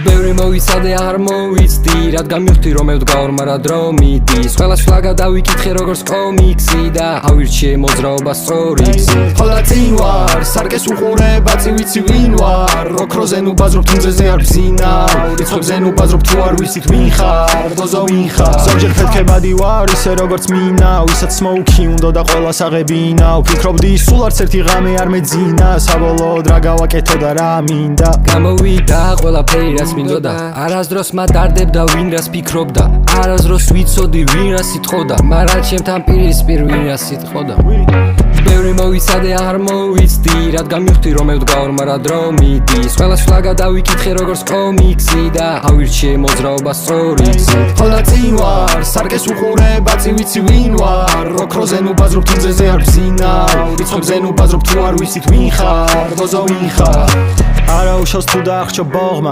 ბევრი მოვიცადე არ მოვიცდი რადგან მივხვდი რომ მევდგარ მაგრამ დრო მიდის ყველას ფლაგა დავიკითხე როგორც კომიქსი და ავირჩიე მოძრაობა სწორი ხოლა წინ ვარ სარკეს უყურება წივიცი ვინ ვარ როქროზე ნუ ბაზრობ თუნძეზე არ ბზინავ რიცხვებზე ნუ ბაზრობ თუ არ ვიცით ვინ ხარ დოზო ვინ ხარ ზოგჯერ ფეთქებადი ვარ ისე როგორც მინა ვისაც სმოუქი უნდა და ყველას აღებინა ვფიქრობდი სულ არც ერთი ღამე არ მეძინა საბოლოოდ რა გავაკეთო და რა მინდა გამოვიდა ყველაფერი რაც მინდოდა არასდროს მატარდებდა ვინ რას ფიქრობდა არასდროს ვიცოდი ვინ რას იტყოდა მაგრამ ჩემთან პირისპირ ვინ რას იტყოდა ბევრი მოვიცადე არ მოვიცდი რადგან მივხვდი რომ მევდგარ მაგრამ დრო მიდის ყველას ფლაგა დავიკითხე როგორც კომიქსი და ავირჩიე მოძრაობა სწორი ხოლა წინ ვარ სარკეს უყურება წივიცი ვინ ვარ როქროზე ნუ ბაზრობ თუნძეზე არ ბზინავ რიცხვებზე ნუ ბაზრობ თუ არ ვიცით ვინ ხარ დოზო ვინ ხარ არა უშავს თუ დაახჩო ბოღმა